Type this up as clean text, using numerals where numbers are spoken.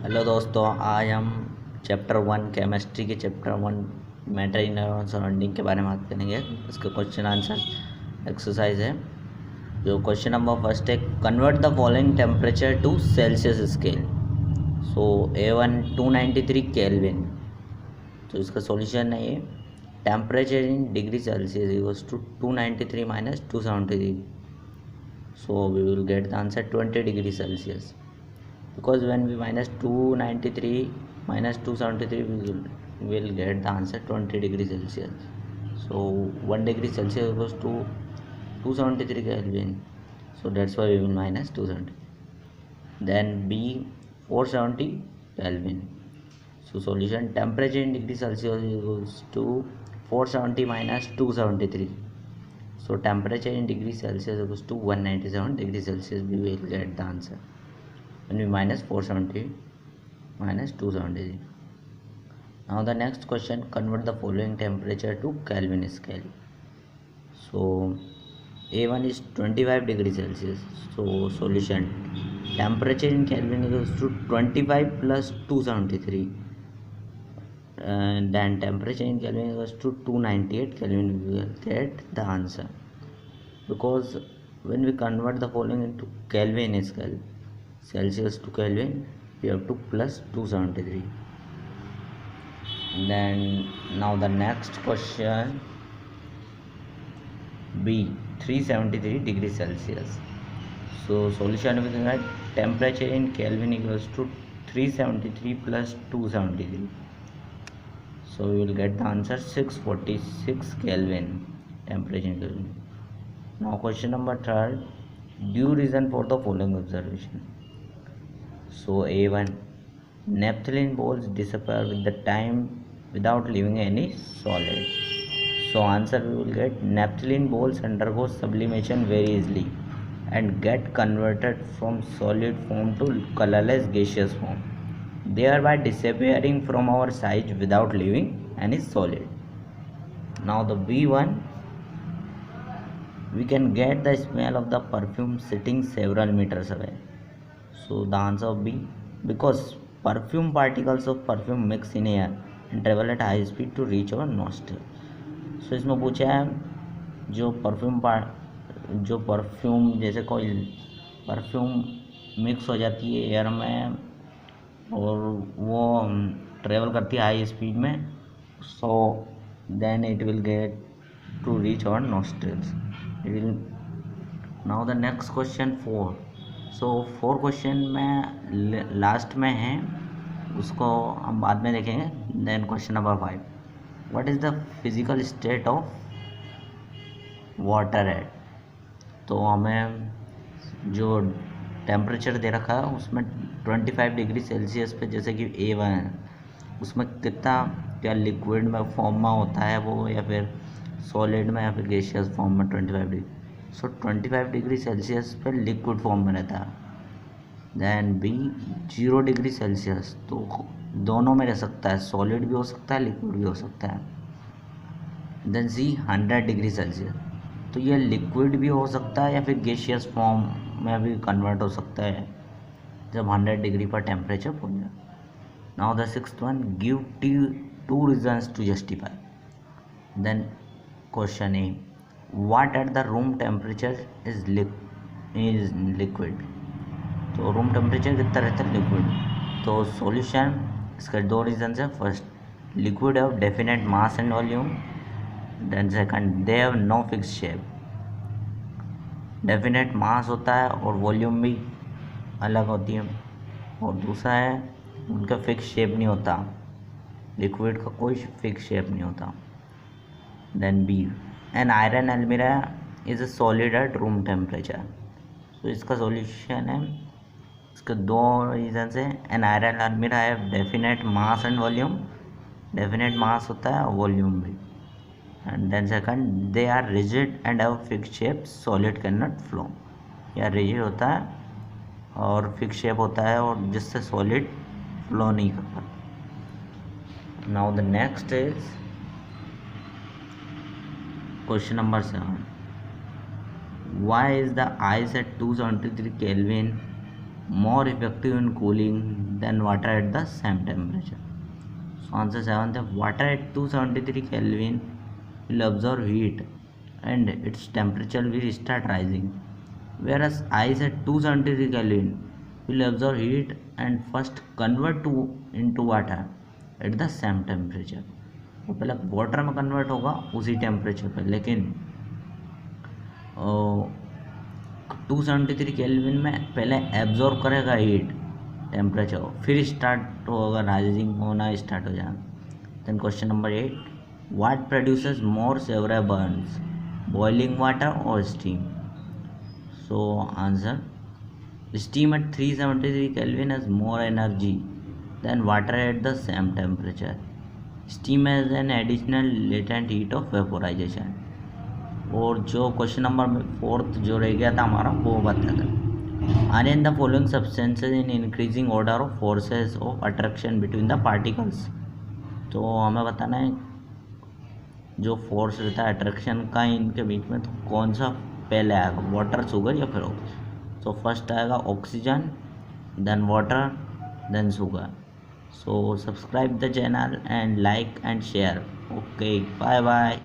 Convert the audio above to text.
Hello दोस्तों, आज हम चैप्टर 1 केमिस्ट्री के चैप्टर 1 मैटर इन और सराउंडिंग के बारे में बात करेंगे। इसका क्वेश्चन आंसर एक्सरसाइज है। जो क्वेश्चन नंबर फर्स्ट है, convert the following temperature to Celsius scale. So A1 293 kelvin. तो इसका सॉल्यूशन है ये, temperature in degree Celsius equals to 293 minus 273। So we will get the answer 20 degree Celsius, because when we minus 293 minus 273 we will get the answer 20 degree Celsius. So 1 degree Celsius equals to 273 Kelvin, so that's why we will minus 270. Then B 470 Kelvin. So solution, temperature in degree Celsius equals to 470 minus 273. So temperature in degree Celsius equals to 197 degree Celsius. We will get the answer when we minus 470 minus 273. Now the next question, convert the following temperature to Kelvin scale. So A1 is 25 degree Celsius. So solution, temperature in Kelvin equals to 25 plus 273, and then temperature in Kelvin equals to 298 Kelvin. We will get the answer, because when we convert the following into Kelvin scale, Celsius to Kelvin, we have to plus 273. Then now the next question, B 373 degree Celsius. So solution we can get temperature in Kelvin equals to 373 plus 273. So we will get the answer 646 Kelvin, temperature in Kelvin. Now question number third, due reason for the following observation. So A1, naphthalene balls disappear with the time without leaving any solid. So answer we will get, naphthalene balls undergo sublimation very easily and get converted from solid form to colorless gaseous form, thereby disappearing from our sight without leaving any solid. Now the B1, we can get the smell of the perfume sitting several meters away. So the answer B, because perfume particles of perfume mix in air and travel at high speed to reach our nostril. So इसमें पूछा है जो perfume जैसे कोई perfume mix हो जाती है air में और वो ट्रेवल करती है हाई स्पीड में, so then it will get to reach our nostrils. It will. Now the next question 4. So 4 question में लास्ट में है, उसको हम बाद में देखेंगे. Then question number 5, what is the physical state of water at. तो हमें जो टेम्परेचर दे रखा है उसमें 25 डिग्री सेल्सियस पे, जैसे कि A1 है, उसमें कितना, क्या लिक्विड में फॉर्म में होता है वो, या फिर सॉलिड में, या फिर गैसियस फॉर्म में 25 डिग्री. सो 25 डिग्री सेल्सियस पे लिक्विड फॉर्म में रहता है. देन B 0 डिग्री सेल्सियस, तो दोनों में रह सकता है, सॉलिड भी हो सकता है, लिक्विड भी हो सकता है. देन C 100 डिग्री सेल्सियस, तो ये लिक्विड भी हो सकता है या फिर गैसियस फॉर्म में भी कन्वर्ट हो सकता है जब 100 डिग्री पर टेम्परेचर पहुंच जाए. Now the sixth one, give 2 reasons to justify. Then question A, what at the room temperature is liquid. तो रूम टेम्परेचर कितना रहता है लिक्विड. तो सॉल्यूशन, इसका 2 रीजन्स है. First, liquid have definite mass and volume. Then second, they have no fix shape. Definite mass होता है और वॉल्यूम भी अलग होती है. और दूसरा है, उनका फिक्स शेप नहीं होता, लिक्विड का कोई फिक्स शेप नहीं होता. देन बी, एन आयरन अलमीरा is a solid at room temperature. तो इसका सॉल्यूशन है, इसके 2 रीजन है. एन आयरन अलमीरा है definite mass and volume. Definite mass होता है और वॉल्यूम भी. And then second, they are rigid and have fix shape, solid can not flow. या रिजिड होता है और फिक्स शेप होता है और जिससे सॉलिड फ्लो नहीं कर पाता. Now the next is question number 7. Why is the ice at 273 Kelvin more effective in cooling than water at the same temperature. So answer 7th, water at 273 Kelvin will absorb heat and its temperature will start rising, whereas ice at 273 Kelvin will absorb heat and first convert into water at the same temperature. तो पहले water में convert होगा उसी temperature पर, लेकिन 273 kelvin में पहले absorb करेगा हीट टेम्परेचर, फिर स्टार्ट होगा राइजिंग होना स्टार्ट हो जाएगा। Then question number 8, what produces more several burns, boiling water और steam? So answer, steam at 373 Kelvin has more energy than water at the same temperature. Steam has an additional latent heat of vaporization. और जो question number 4 जो रह गया था हमारा वो बता था, are in the following substances in increasing order of forces of attraction between the particles? तो हमें बताना है जो फोर्स रहता है अट्रैक्शन का इनके बीच में, तो कौन सा पहले आएगा, वाटर, शुगर या फिर ऑक्सीजन? तो फर्स्ट आएगा oxygen, then water, then sugar. So subscribe the channel and like and share. Okay, bye bye.